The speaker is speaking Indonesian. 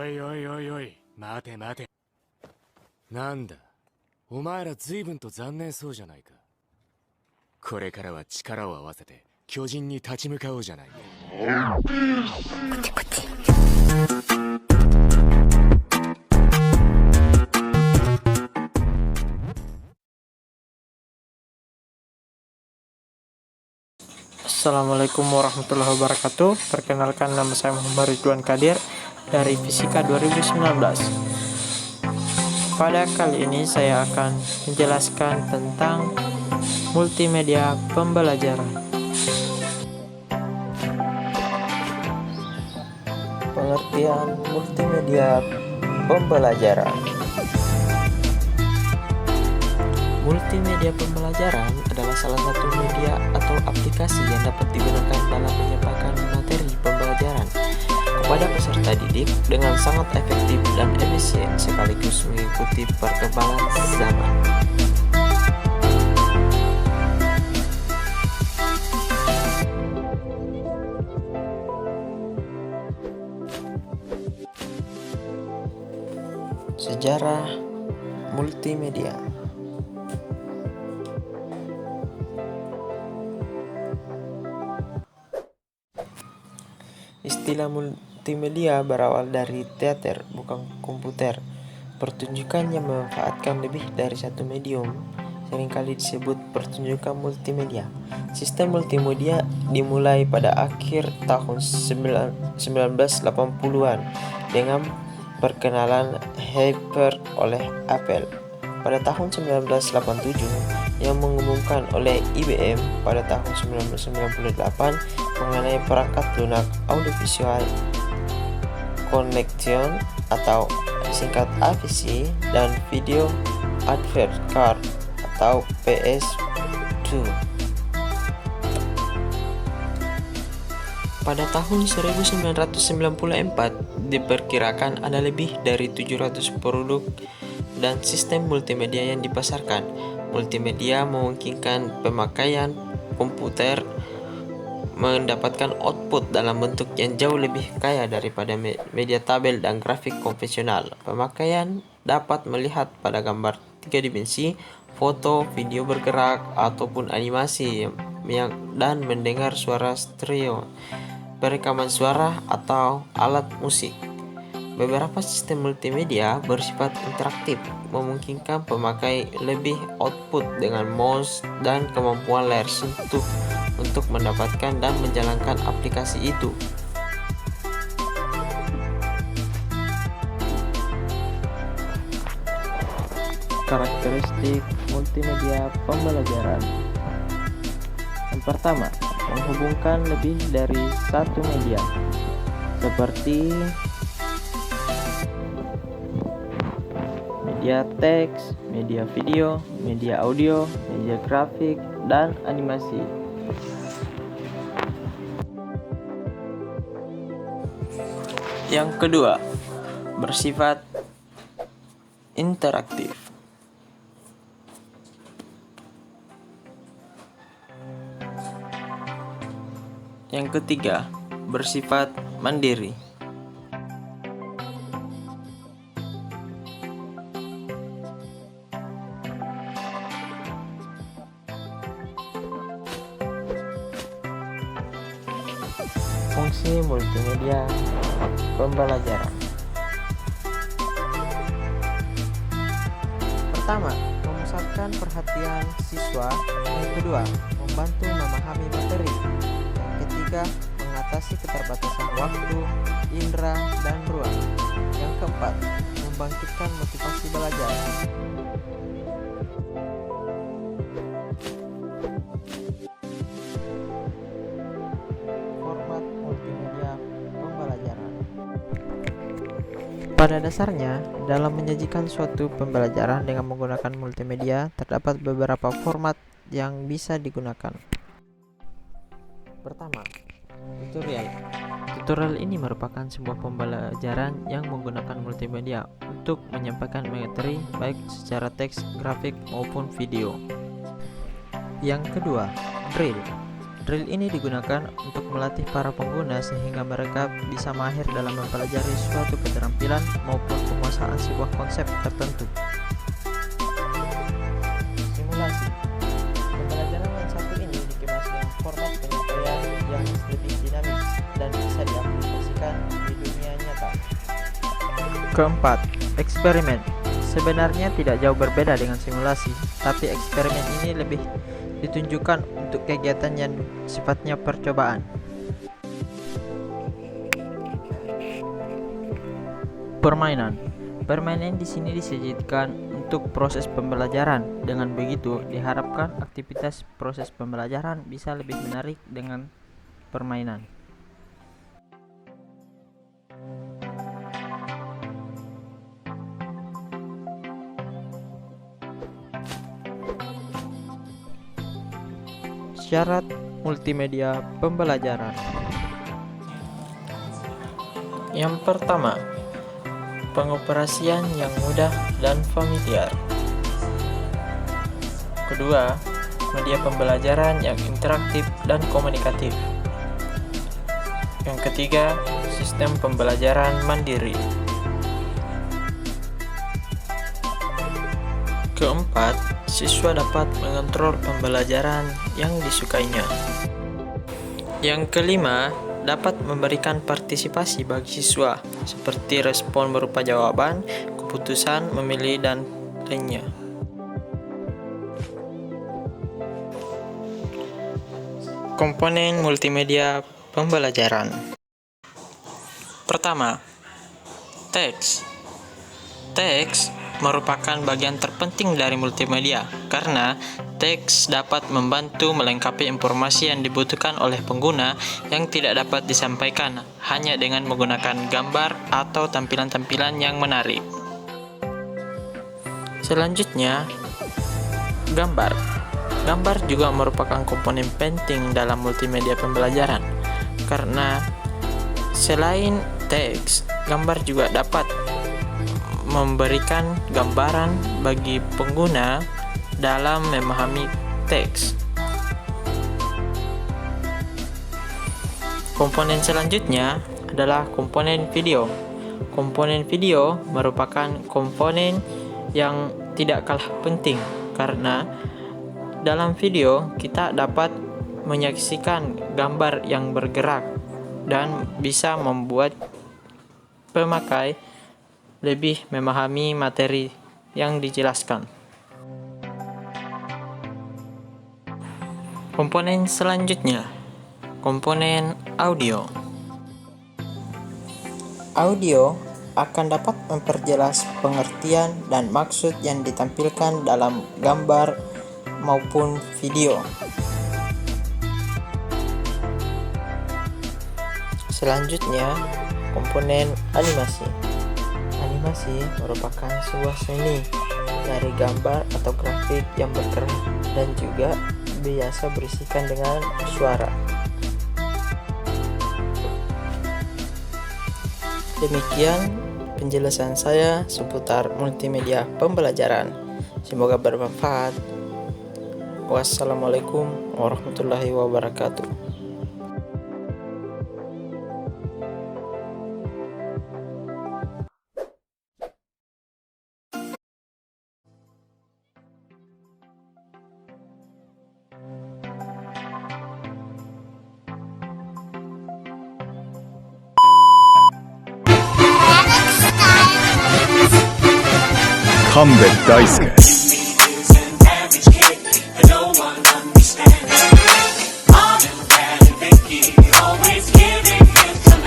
いおいおいおい、待て待て。なんだ、お前ら随分と残念そうじゃないか。これからは力を合わせて巨人に立ち向かおうじゃないか。Assalamualaikum warahmatullahi wabarakatuh. Perkenalkan, nama saya Muhammad Ridwan Kadir dari Fisika 2019. Pada kali ini saya akan menjelaskan tentang multimedia pembelajaran. Pengertian multimedia pembelajaran. Multimedia pembelajaran adalah salah satu media atau aplikasi yang dapat digunakan dalam menyampaikan materi pembelajaran kepada peserta didik dengan sangat efektif dan efisien sekaligus mengikuti perkembangan zaman. Sejarah multimedia. Istilah multimedia berawal dari teater, bukan komputer. Pertunjukan yang memanfaatkan lebih dari satu medium seringkali disebut pertunjukan multimedia. Sistem multimedia dimulai pada akhir tahun 1980-an dengan perkenalan Hyper oleh Apple pada tahun 1987 yang mengumumkan oleh IBM pada tahun 1998 mengenai perangkat lunak audiovisual connection atau singkat AVC dan video advert card atau PS2. Pada tahun 1994 diperkirakan ada lebih dari 700 produk dan sistem multimedia yang dipasarkan. Multimedia memungkinkan pemakaian komputer mendapatkan output dalam bentuk yang jauh lebih kaya daripada media tabel dan grafik konvensional. Pemakaian dapat melihat pada gambar 3 dimensi, foto, video bergerak, ataupun animasi dan mendengar suara stereo, perekaman suara, atau alat musik. Beberapa sistem multimedia bersifat interaktif, memungkinkan pemakai lebih output dengan mouse dan kemampuan layar sentuh untuk mendapatkan dan menjalankan aplikasi itu. Karakteristik multimedia pembelajaran. Yang pertama, menghubungkan lebih dari satu media, seperti media teks, media video, media audio, media grafik, dan animasi. Yang kedua, bersifat interaktif. Yang ketiga, bersifat mandiri. Fungsi multimedia pembelajaran. Pertama, memusatkan perhatian siswa. Yang kedua, membantu memahami materi. Yang ketiga, mengatasi keterbatasan waktu, indera, dan ruang. Yang keempat, membangkitkan motivasi belajar. Format multimedia pembelajaran. Pada dasarnya, dalam menyajikan suatu pembelajaran dengan menggunakan multimedia, terdapat beberapa format yang bisa digunakan. Pertama, tutorial. Tutorial ini merupakan sebuah pembelajaran yang menggunakan multimedia untuk menyampaikan materi baik secara teks, grafik, maupun video. Yang kedua, drill. Drill ini digunakan untuk melatih para pengguna sehingga mereka bisa mahir dalam mempelajari suatu keterampilan maupun penguasaan sebuah konsep tertentu. Simulasi. Pembelajaran yang satu ini dikemas dengan format penyampaian yang lebih dinamis dan bisa diaplikasikan di dunia nyata. Keempat, eksperimen. Sebenarnya tidak jauh berbeda dengan simulasi, tapi eksperimen ini lebih ditunjukkan untuk kegiatan yang sifatnya percobaan. Permainan. Permainan di sini disajikan untuk proses pembelajaran. Dengan begitu, diharapkan aktivitas proses pembelajaran bisa lebih menarik dengan permainan. Syarat multimedia pembelajaran. Yang pertama, pengoperasian yang mudah dan familiar. Kedua, media pembelajaran yang interaktif dan komunikatif. Yang ketiga, sistem pembelajaran mandiri. Keempat, siswa dapat mengontrol pembelajaran yang disukainya. Yang kelima, dapat memberikan partisipasi bagi siswa, seperti respon berupa jawaban, keputusan, memilih, dan lainnya. Komponen multimedia pembelajaran. Pertama, teks. Teks merupakan bagian terpenting dari multimedia karena teks dapat membantu melengkapi informasi yang dibutuhkan oleh pengguna yang tidak dapat disampaikan hanya dengan menggunakan gambar atau tampilan-tampilan yang menarik. Selanjutnya, gambar. Gambar juga merupakan komponen penting dalam multimedia pembelajaran karena selain teks, gambar juga dapat memberikan gambaran bagi pengguna dalam memahami teks. Komponen selanjutnya adalah komponen video. Komponen video merupakan komponen yang tidak kalah penting karena dalam video kita dapat menyaksikan gambar yang bergerak dan bisa membuat pemakai lebih memahami materi yang dijelaskan. Komponen selanjutnya, komponen audio. Audio akan dapat memperjelas pengertian dan maksud yang ditampilkan dalam gambar maupun video. Selanjutnya, komponen animasi. Animasi merupakan sebuah seni dari gambar atau grafik yang bergerak dan juga biasa berisikan dengan suara. Demikian penjelasan saya seputar multimedia pembelajaran. Semoga bermanfaat. Wassalamualaikum warahmatullahi wabarakatuh.神戸大輔